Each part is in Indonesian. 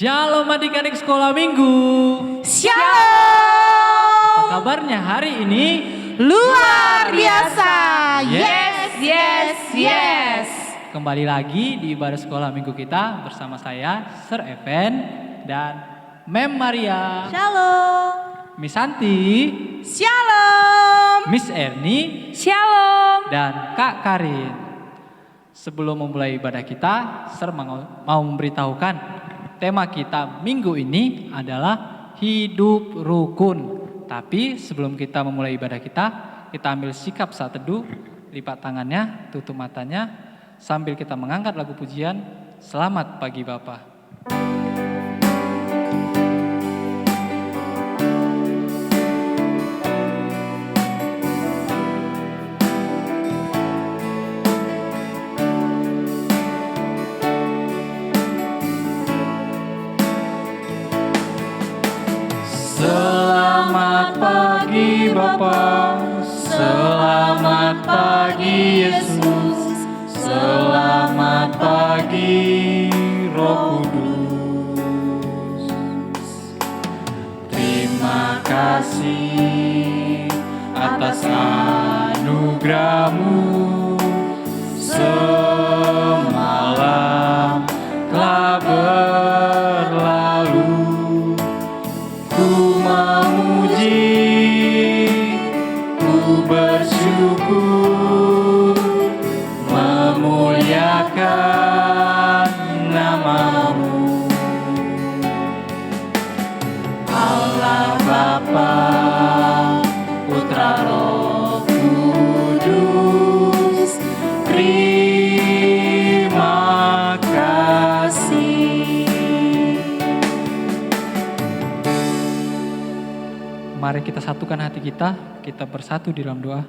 Shalom adik-adik sekolah minggu. Shalom. Apa kabarnya hari ini? Luar biasa. Yes. Kembali lagi di ibadah sekolah minggu kita bersama saya, Sir Evan dan Mem Maria. Shalom. Miss Santi. Shalom. Miss Erni. Shalom. Dan Kak Karin. Sebelum memulai ibadah kita, Sir mau memberitahukan tema kita minggu ini adalah hidup rukun. Tapi sebelum kita memulai ibadah kita ambil sikap saat teduh, lipat tangannya, tutup matanya, sambil kita mengangkat lagu pujian, Selamat Pagi Bapa. Selamat pagi Bapa, selamat pagi Yesus, selamat pagi Roh Kudus. Terima kasih atas anugerah-Mu, semalam telah berlalu. Ku memuji, ku bersyukur, memuliakan nama-Mu. Allah Bapa, Putra Roh Kudus, terima kasih. Mari kita satukan hati kita bersatu di dalam doa.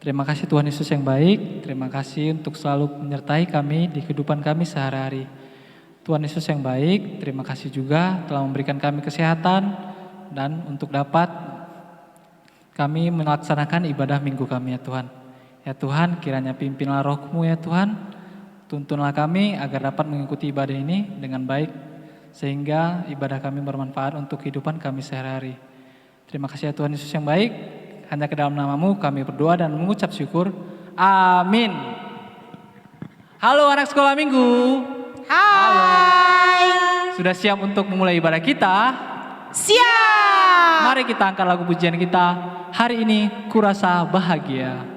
Terima kasih Tuhan Yesus yang baik, terima kasih untuk selalu menyertai kami di kehidupan kami sehari-hari. Tuhan Yesus yang baik, terima kasih juga telah memberikan kami kesehatan dan untuk dapat kami melaksanakan ibadah minggu kami ya Tuhan. Ya Tuhan, kiranya pimpinlah roh-Mu ya Tuhan, tuntunlah kami agar dapat mengikuti ibadah ini dengan baik, sehingga ibadah kami bermanfaat untuk kehidupan kami sehari-hari. Terima kasih ya Tuhan Yesus yang baik. Hanya ke dalam nama-Mu kami berdoa dan mengucap syukur. Amin. Halo anak sekolah minggu. Hai. Sudah siap untuk memulai ibadah kita? Siap. Mari kita angkat lagu pujian kita. Hari ini kurasa bahagia.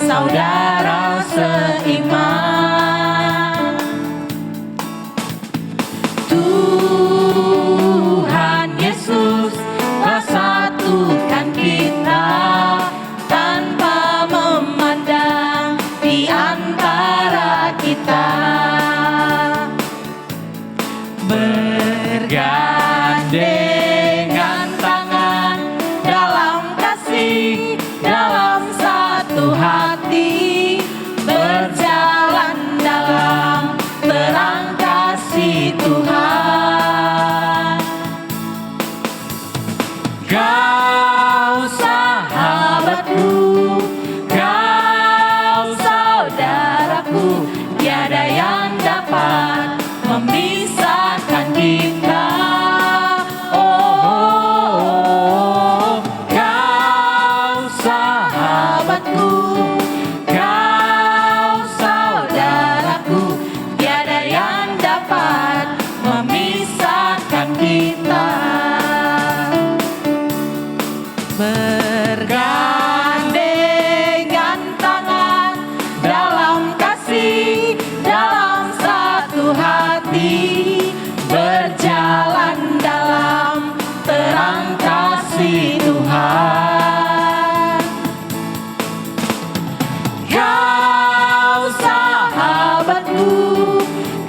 Saudara seiman, Tuhan Yesus telah satukan kita tanpa memandang di antara kita, bergandengan tangan dalam kasih, dalam satu hati, berjalan dalam terang kasih Tuhan. Kau sahabatku, kau saudaraku, tiada yang dapat memisahkan kita. Oh, kau sahabatku, kau saudaraku, tiada yang dapat memisahkan kita. Bergandengan tangan dalam kasih, dalam satu hati, berjalan dalam terang kasih Tuhan. Kau sahabatku,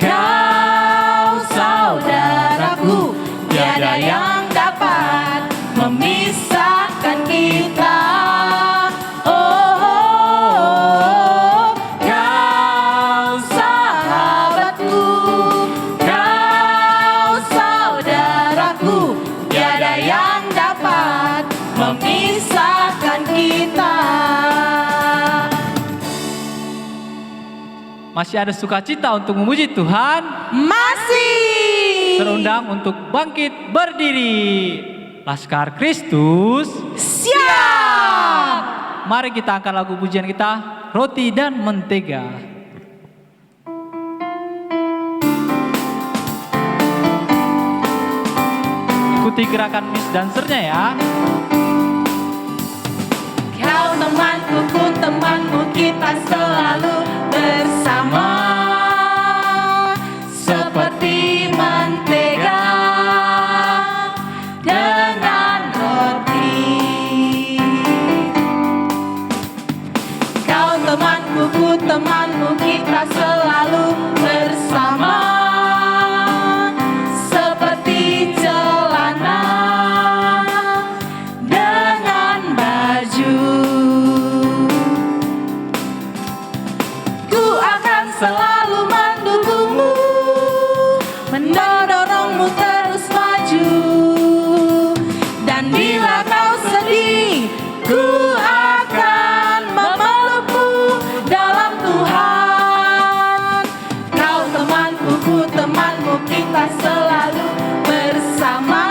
kau saudaraku, tiada yang dapat memisahkan kita. Oh, kau sahabat memisahkan kita. Masih ada sukacita untuk memuji Tuhan. Masih Terundang untuk bangkit berdiri. Laskar Kristus siap. Mari kita angkat lagu pujian kita, Roti dan Mentega. Ikuti gerakan Miss Dancernya ya. Kau temanku, ku temanmu, kita selalu bersama. Seperti mentega dengan roti. Kau temanku, ku temanmu, kita selalu bersama. Seperti celana dengan baju. Ku akan selalu mendukungmu, mendorongmu terus maju. Dan bila kau sedih, ku akan memelukmu dalam Tuhan. Kau temanku, ku temanmu, kita selalu bersama.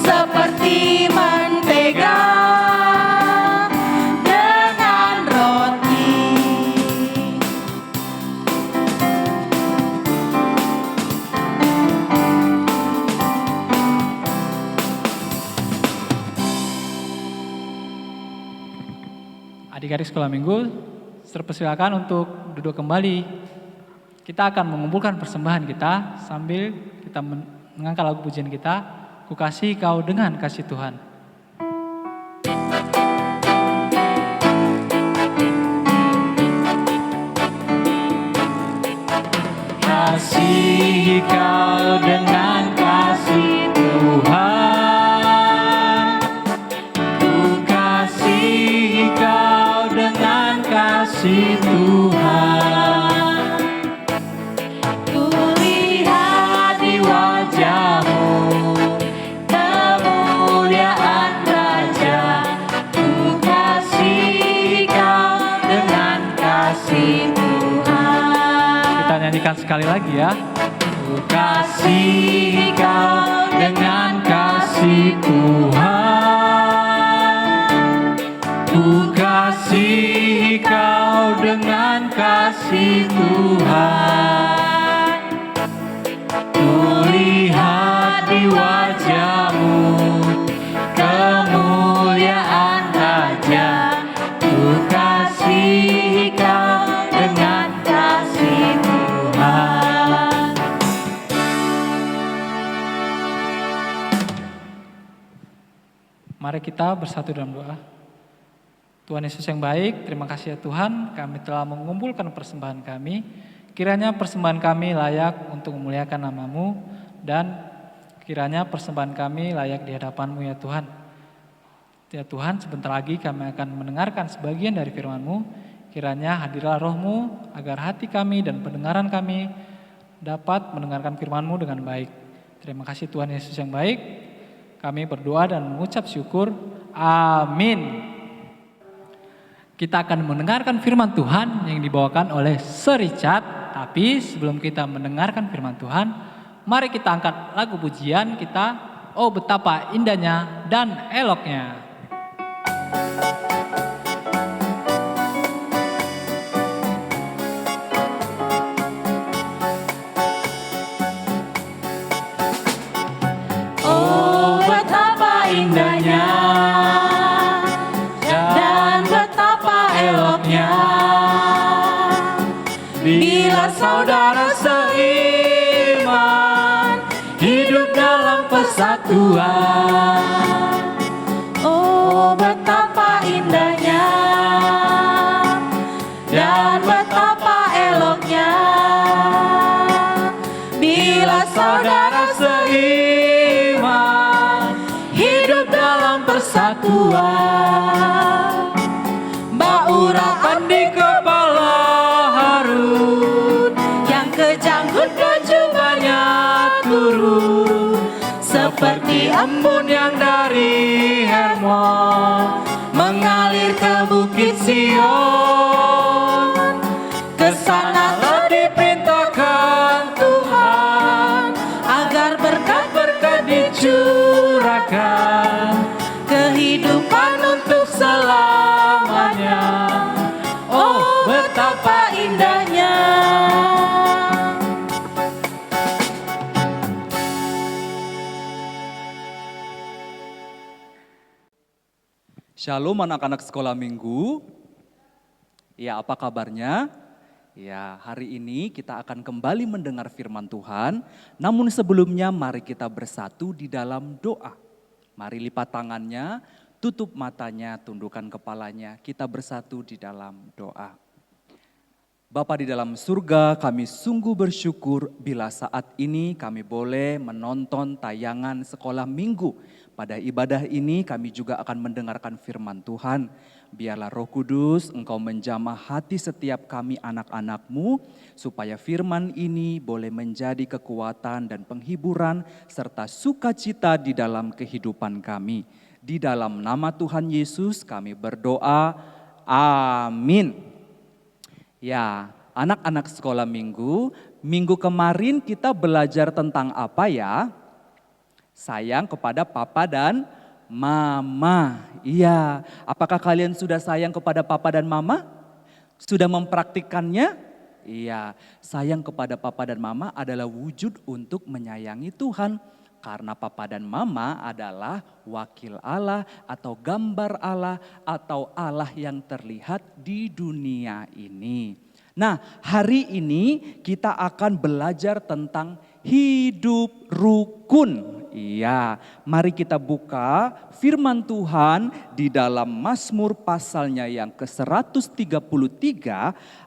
Seperti mentega dengan roti. Adik-adik sekolah minggu, terpersilakan untuk duduk kembali. Kita akan mengumpulkan persembahan kita sambil kita mengangkat lagu pujian kita, Ku kasih kau dengan kasih Tuhan. Kasih kau dengan kasih Tuhan. Ku kasih kau dengan kasih Tuhan. Ku lihat di wajahmu kemuliaan Raja. Ku kasih kau dengan kasih Tuhan. Kita nyanyikan sekali lagi ya. Ku kasih kau dengan kasih Tuhan. Ku kasih kau dengan kasih Tuhan. Ku lihat di wajahmu kemuliaan Raja. Ku kasih kau dengan kasih Tuhan. Mari kita bersatu dalam doa. Tuhan Yesus yang baik, terima kasih ya Tuhan, kami telah mengumpulkan persembahan kami. Kiranya persembahan kami layak untuk memuliakan nama-Mu, dan kiranya persembahan kami layak di hadapan-Mu ya Tuhan. Ya Tuhan, sebentar lagi kami akan mendengarkan sebagian dari firman-Mu. Kiranya hadirlah Roh-Mu agar hati kami dan pendengaran kami dapat mendengarkan firman-Mu dengan baik. Terima kasih Tuhan Yesus yang baik. Kami berdoa dan mengucap syukur. Amin. Kita akan mendengarkan firman Tuhan yang dibawakan oleh Sir Richard. Tapi sebelum kita mendengarkan firman Tuhan, mari kita angkat lagu pujian kita, Oh Betapa Indahnya dan Eloknya. Oh betapa indahnya dan betapa eloknya bila saudara seiman hidup dalam persatuan. Oh betapa indahnya dan betapa eloknya bila saudara seiman hidup dalam persatuan. Baurakan di kepala Harun, yang kejanggut baju banyak turun, seperti embun yang dari Shalom anak-anak sekolah minggu. Ya, apa kabarnya? Ya, hari ini kita akan kembali mendengar firman Tuhan. Namun sebelumnya mari kita bersatu di dalam doa. Mari lipat tangannya, tutup matanya, tundukkan kepalanya. Kita bersatu di dalam doa. Bapa di dalam surga, kami sungguh bersyukur bila saat ini kami boleh menonton tayangan sekolah minggu. Pada ibadah ini kami juga akan mendengarkan firman Tuhan. Biarlah Roh Kudus Engkau menjamah hati setiap kami anak-anak-Mu, supaya firman ini boleh menjadi kekuatan dan penghiburan serta sukacita di dalam kehidupan kami. Di dalam nama Tuhan Yesus kami berdoa, amin. Ya, anak-anak sekolah minggu kemarin kita belajar tentang apa ya? Sayang kepada papa dan mama. Iya, apakah kalian sudah sayang kepada papa dan mama? Sudah mempraktikkannya? Iya, sayang kepada papa dan mama adalah wujud untuk menyayangi Tuhan. Karena papa dan mama adalah wakil Allah atau gambar Allah atau Allah yang terlihat di dunia ini. Nah, hari ini kita akan belajar tentang hidup rukun. Iya, mari kita buka firman Tuhan di dalam Mazmur pasalnya yang ke-133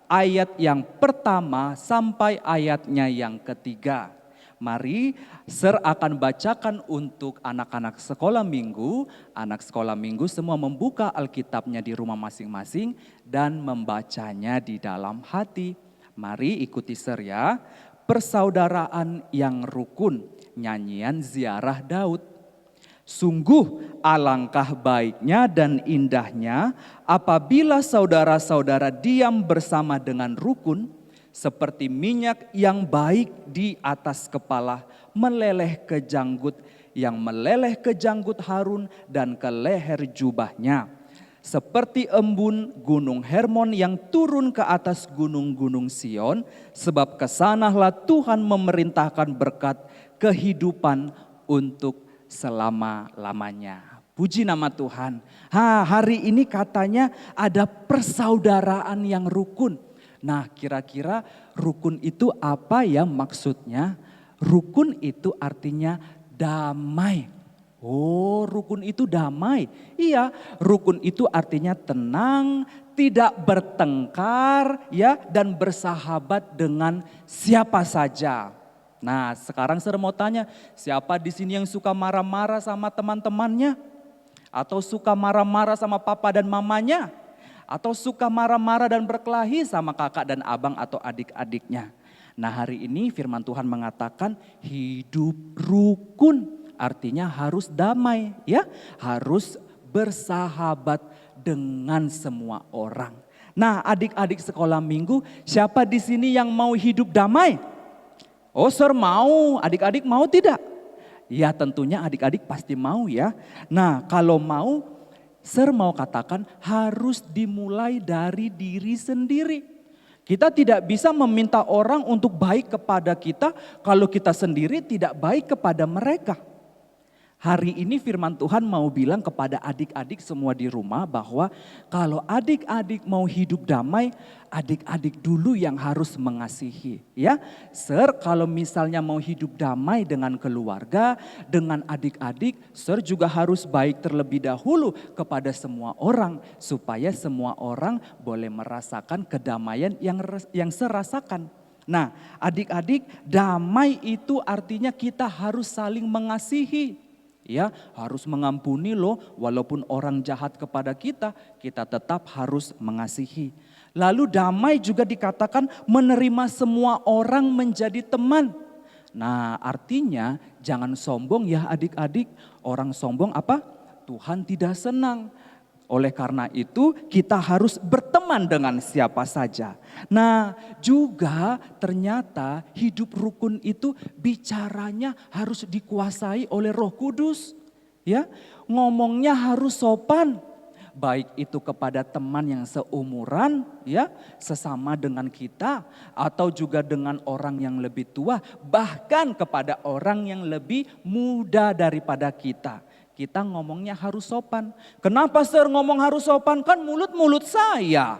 ayat yang pertama sampai ayatnya yang ketiga. Mari Sir akan bacakan untuk anak-anak sekolah minggu. Anak sekolah minggu semua membuka Alkitabnya di rumah masing-masing dan membacanya di dalam hati. Mari ikuti Sir ya. Persaudaraan yang rukun, nyanyian ziarah Daud. Sungguh alangkah baiknya dan indahnya apabila saudara-saudara diam bersama dengan rukun, seperti minyak yang baik di atas kepala meleleh ke janggut, yang meleleh ke janggut Harun dan ke leher jubahnya. Seperti embun gunung Hermon yang turun ke atas gunung-gunung Sion, sebab kesanalah Tuhan memerintahkan berkat kehidupan untuk selama-lamanya. Puji nama Tuhan. Hari ini katanya ada persaudaraan yang rukun. Nah, kira-kira rukun itu apa ya maksudnya? Rukun itu artinya damai. Oh, rukun itu damai. Iya, rukun itu artinya tenang, tidak bertengkar ya, dan bersahabat dengan siapa saja. Nah, sekarang saya mau tanya, siapa di sini yang suka marah-marah sama teman-temannya? Atau suka marah-marah sama papa dan mamanya? Atau suka marah-marah dan berkelahi sama kakak dan abang atau adik-adiknya. Nah, hari ini firman Tuhan mengatakan hidup rukun, artinya harus damai ya, harus bersahabat dengan semua orang. Nah, adik-adik sekolah minggu, siapa di sini yang mau hidup damai? Oh, Sir mau, adik-adik mau tidak? Ya, tentunya adik-adik pasti mau ya. Nah, kalau mau, Sir mau katakan harus dimulai dari diri sendiri. Kita tidak bisa meminta orang untuk baik kepada kita kalau kita sendiri tidak baik kepada mereka. Hari ini firman Tuhan mau bilang kepada adik-adik semua di rumah bahwa kalau adik-adik mau hidup damai, adik-adik dulu yang harus mengasihi. Ya, Sir, kalau misalnya mau hidup damai dengan keluarga, dengan adik-adik, Sir juga harus baik terlebih dahulu kepada semua orang supaya semua orang boleh merasakan kedamaian yang Sir rasakan. Nah, adik-adik, damai itu artinya kita harus saling mengasihi. Ya, harus mengampuni loh, walaupun orang jahat kepada kita, kita tetap harus mengasihi. Lalu damai juga dikatakan menerima semua orang menjadi teman. Nah, artinya jangan sombong ya adik-adik. Orang sombong apa? Tuhan tidak senang. Oleh karena itu kita harus berteman dengan siapa saja. Nah, juga ternyata hidup rukun itu bicaranya harus dikuasai oleh Roh Kudus. Ya, ngomongnya harus sopan. Baik itu kepada teman yang seumuran ya, sesama dengan kita, atau juga dengan orang yang lebih tua, bahkan kepada orang yang lebih muda daripada kita. Kita ngomongnya harus sopan. Kenapa Sir ngomong harus sopan? Kan mulut-mulut saya.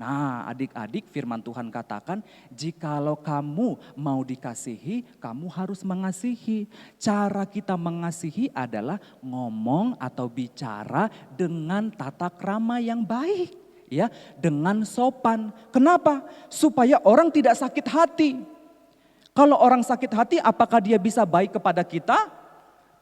Nah adik-adik, firman Tuhan katakan, jikalau kamu mau dikasihi, kamu harus mengasihi. Cara kita mengasihi adalah ngomong atau bicara dengan tata krama yang baik, ya, dengan sopan. Kenapa? Supaya orang tidak sakit hati. Kalau orang sakit hati, apakah dia bisa baik kepada kita?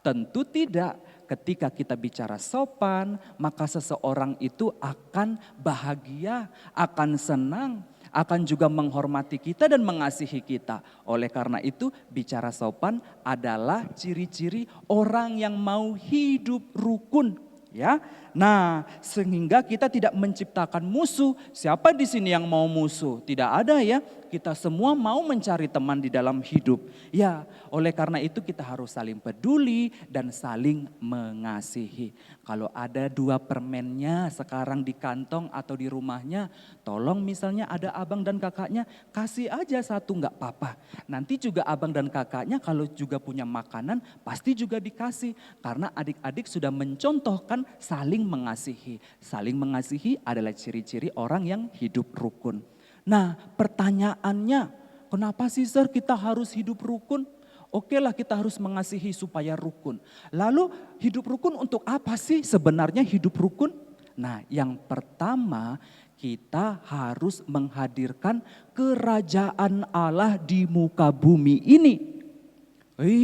Tentu tidak. Ketika kita bicara sopan, maka seseorang itu akan bahagia, akan senang, akan juga menghormati kita dan mengasihi kita. Oleh karena itu, bicara sopan adalah ciri-ciri orang yang mau hidup rukun, ya. Nah, sehingga kita tidak menciptakan musuh. Siapa di sini yang mau musuh? Tidak ada ya. Kita semua mau mencari teman di dalam hidup. Ya, oleh karena itu kita harus saling peduli dan saling mengasihi. Kalau ada 2 permennya sekarang di kantong atau di rumahnya, tolong misalnya ada abang dan kakaknya, kasih aja 1 nggak apa-apa. Nanti juga abang dan kakaknya kalau juga punya makanan pasti juga dikasih. Karena adik-adik sudah mencontohkan saling mengasihi. Saling mengasihi adalah ciri-ciri orang yang hidup rukun. Nah pertanyaannya, kenapa sih Sir kita harus hidup rukun? Oke lah kita harus mengasihi supaya rukun. Lalu hidup rukun untuk apa sih sebenarnya hidup rukun? Nah yang pertama kita harus menghadirkan kerajaan Allah di muka bumi ini.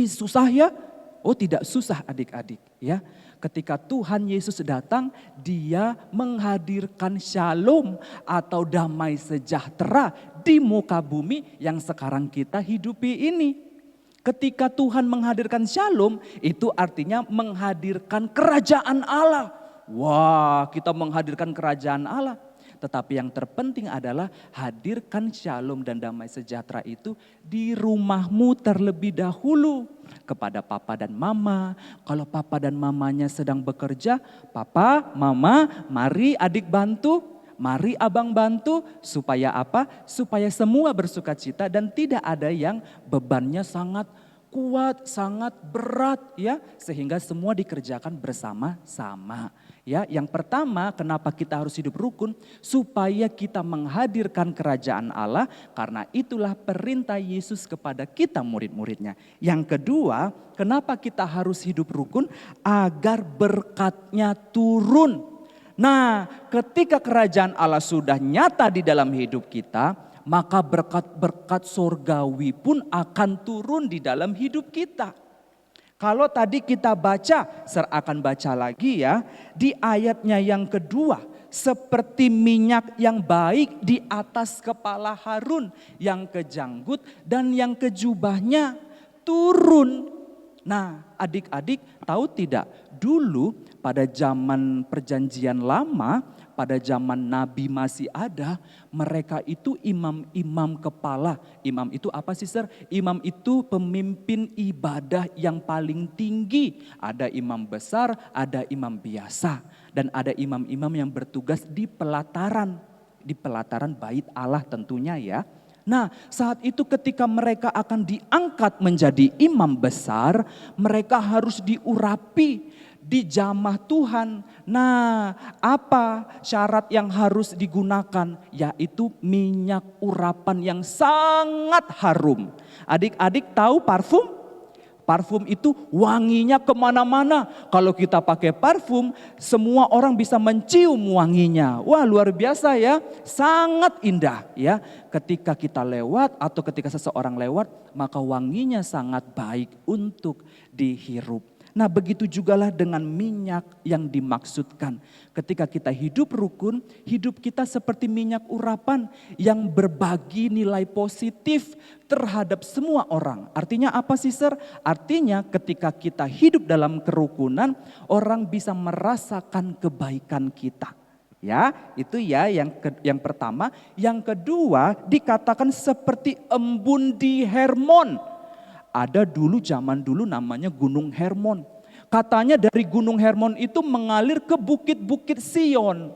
Susah ya? Oh tidak susah adik-adik ya. Ketika Tuhan Yesus datang, dia menghadirkan shalom atau damai sejahtera di muka bumi yang sekarang kita hidupi ini. Ketika Tuhan menghadirkan shalom, itu artinya menghadirkan kerajaan Allah. Wah, kita menghadirkan kerajaan Allah. Tetapi yang terpenting adalah hadirkan shalom dan damai sejahtera itu di rumahmu terlebih dahulu. Kepada papa dan mama, kalau papa dan mamanya sedang bekerja, papa, mama, mari adik bantu, mari abang bantu. Supaya apa? Supaya semua bersuka cita dan tidak ada yang bebannya sangat kuat, sangat berat ya. Sehingga semua dikerjakan bersama-sama. Ya, yang pertama kenapa kita harus hidup rukun? Supaya kita menghadirkan kerajaan Allah, karena itulah perintah Yesus kepada kita murid-muridnya. Yang kedua, kenapa kita harus hidup rukun? Agar berkatnya turun. Nah, ketika kerajaan Allah sudah nyata di dalam hidup kita, maka berkat-berkat surgawi pun akan turun di dalam hidup kita. Kalau tadi kita baca, akan baca lagi ya, di ayatnya yang kedua, seperti minyak yang baik di atas kepala Harun, yang ke janggut dan yang ke jubahnya turun. Nah adik-adik tahu tidak, dulu pada zaman perjanjian lama, pada zaman Nabi masih ada, mereka itu imam-imam kepala. Imam itu apa sih Sir? Imam itu pemimpin ibadah yang paling tinggi. Ada imam besar, ada imam biasa. Dan ada imam-imam yang bertugas di pelataran bait Allah tentunya ya. Nah saat itu ketika mereka akan diangkat menjadi imam besar, mereka harus diurapi, dijamah Tuhan. Nah apa syarat yang harus digunakan? Yaitu minyak urapan yang sangat harum. Adik-adik tahu parfum? Parfum itu wanginya kemana-mana. Kalau kita pakai parfum, semua orang bisa mencium wanginya. Wah luar biasa ya, sangat indah ya. Ketika kita lewat atau ketika seseorang lewat, maka wanginya sangat baik untuk dihirup. Nah begitu jugalah dengan minyak yang dimaksudkan. Ketika kita hidup rukun, hidup kita seperti minyak urapan yang berbagi nilai positif terhadap semua orang. Artinya apa sih Sir? Artinya ketika kita hidup dalam kerukunan, orang bisa merasakan kebaikan kita. Ya, itu ya yang pertama. Yang kedua dikatakan seperti embun di Hermon. Ada dulu zaman dulu namanya Gunung Hermon. Katanya dari Gunung Hermon itu mengalir ke bukit-bukit Sion.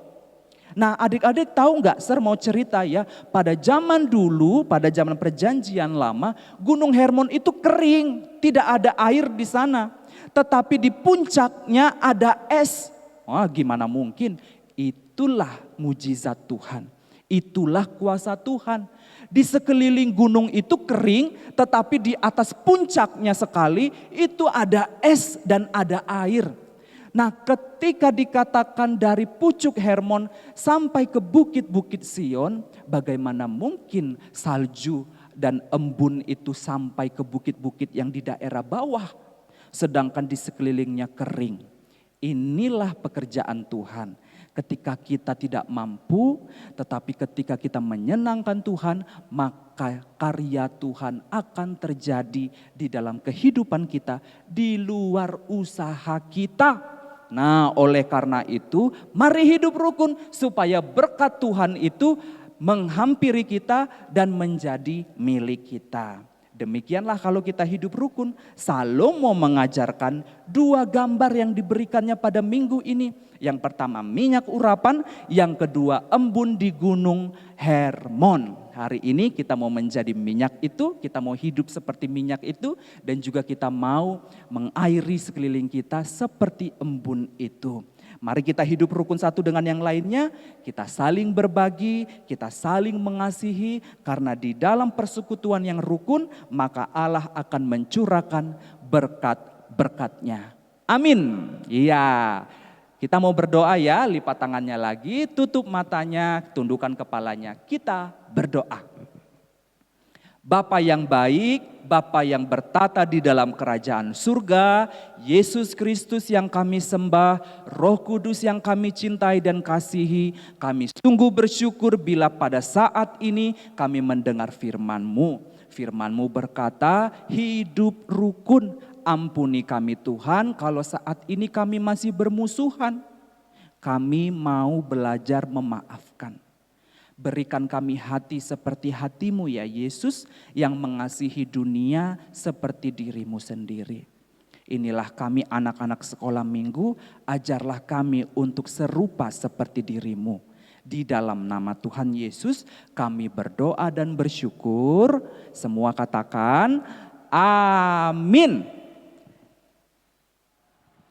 Nah adik-adik tahu nggak, Sir mau cerita ya. Pada zaman dulu, pada zaman perjanjian lama, Gunung Hermon itu kering, tidak ada air di sana. tetapi di puncaknya ada es. Wah, gimana mungkin? Itulah mujizat Tuhan. Itulah kuasa Tuhan. Di sekeliling gunung itu kering, tetapi di atas puncaknya sekali itu ada es dan ada air. Nah, ketika dikatakan dari pucuk Hermon sampai ke bukit-bukit Sion, bagaimana mungkin salju dan embun itu sampai ke bukit-bukit yang di daerah bawah, sedangkan di sekelilingnya kering. Inilah pekerjaan Tuhan. Ketika kita tidak mampu, tetapi ketika kita menyenangkan Tuhan, maka karya Tuhan akan terjadi di dalam kehidupan kita, di luar usaha kita. Nah, oleh karena itu, mari hidup rukun supaya berkat Tuhan itu menghampiri kita dan menjadi milik kita. Demikianlah kalau kita hidup rukun. Salomo mengajarkan 2 gambar yang diberikannya pada minggu ini. Yang pertama minyak urapan, yang kedua embun di gunung Hermon. Hari ini kita mau menjadi minyak itu, kita mau hidup seperti minyak itu, dan juga kita mau mengairi sekeliling kita seperti embun itu. Mari kita hidup rukun satu dengan yang lainnya, kita saling berbagi, kita saling mengasihi, karena di dalam persekutuan yang rukun, maka Allah akan mencurahkan berkat-berkatnya. Amin. Iya, kita mau berdoa ya, lipat tangannya lagi, tutup matanya, tundukkan kepalanya, kita berdoa. Bapa yang baik, Bapa yang bertata di dalam kerajaan surga, Yesus Kristus yang kami sembah, Roh Kudus yang kami cintai dan kasihi, kami sungguh bersyukur bila pada saat ini kami mendengar firman-Mu. Firman-Mu berkata, hidup rukun, ampuni kami Tuhan kalau saat ini kami masih bermusuhan. Kami mau belajar memaafkan. Berikan kami hati seperti hati-Mu ya Yesus, yang mengasihi dunia seperti diri-Mu sendiri. Inilah kami anak-anak sekolah minggu, ajarlah kami untuk serupa seperti diri-Mu. Di dalam nama Tuhan Yesus kami berdoa dan bersyukur. Semua katakan amin.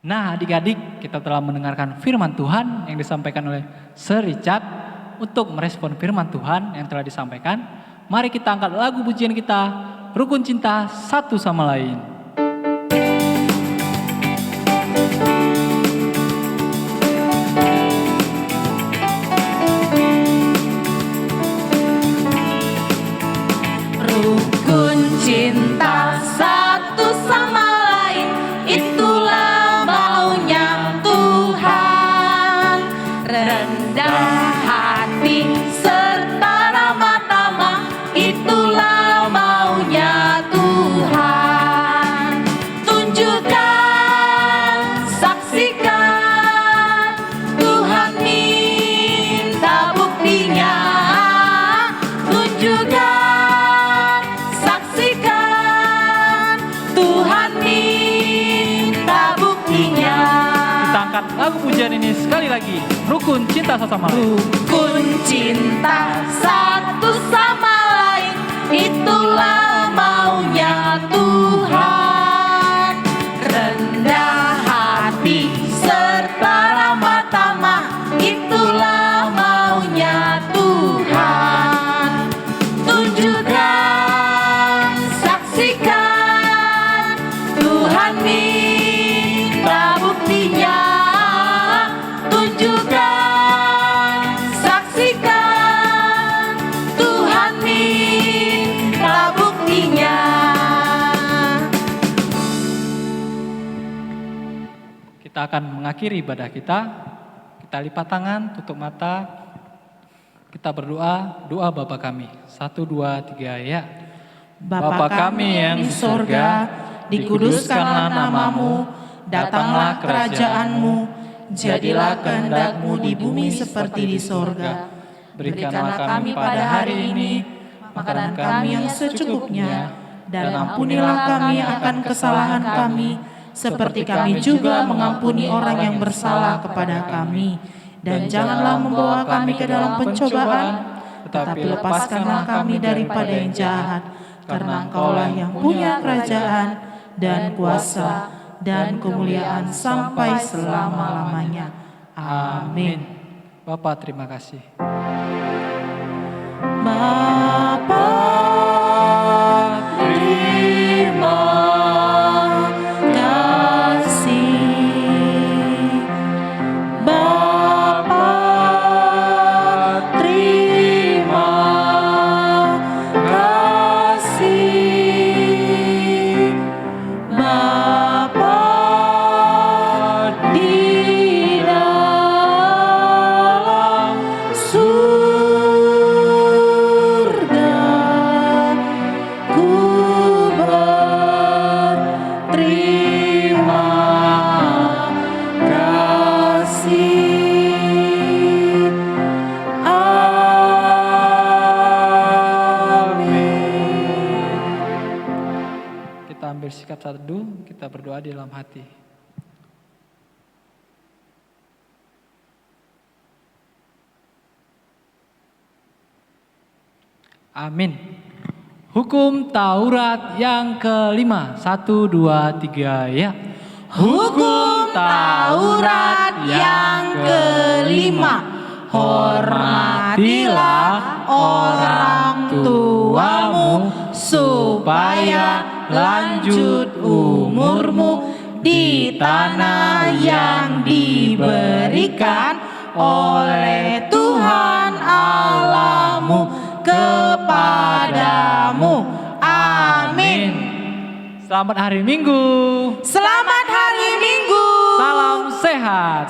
Nah, adik-adik, kita telah mendengarkan firman Tuhan yang disampaikan oleh Sir Richard. Untuk merespon firman Tuhan yang telah disampaikan, mari kita angkat lagu pujian kita, Rukun Cinta Satu Sama Lain. Rukun cinta satu sama lain, itulah maunya Tuhan. Rendah hati serta ramah tamah, itulah maunya Tuhan. Tunjukkan, saksikan, Tuhan minta buktinya. Tunjukkan, saksikan, Tuhan minta buktinya. Kita angkat lagu pujian ini sekali lagi, Rukun Cinta Satu Sama Lain. Rukun cinta satu sama lain, itulah maunya Tuhan. Rendah hati serta ramah tamah, itulah maunya Tuhan. Tunjukkan, saksikan, Tuhan minta buktinya. Tunjukkan, saksikan, Tuhan minta buktinya. Kita akan mengakhiri ibadah kita. Kita lipat tangan, tutup mata. Kita berdoa, doa Bapa kami. 1, 2, 3 ya. Bapa kami yang di sorga, dikuduskanlah namamu, datanglah kerajaan-Mu, jadilah kehendak-Mu di bumi seperti di sorga. Berikanlah kami pada hari ini makanan kami yang secukupnya, dan ampunilah kami akan kesalahan kami, seperti kami juga mengampuni orang yang bersalah kepada kami. Dan janganlah membawa kami ke dalam pencobaan, tetapi lepaskanlah kami daripada yang jahat, karena Engkaulah yang punya kerajaan dan kuasa dan kemuliaan sampai selama-lamanya. Amin. Bapa, terima kasih. Bapa, terima kasih. Bapa, terima kasih. Bapa di dalam surga, ku berterima kasih. Amin. Kita ambil sikap teduh, kita berdoa di dalam hati. Amin. Hukum Taurat yang kelima. 1, 2, 3 ya. Hukum Taurat yang kelima, hormatilah orang tuamu supaya lanjut umurmu di tanah yang diberikan oleh Tuhan Allahmu kepadamu. Amin. Selamat hari Minggu. Selamat hari Minggu. Salam sehat.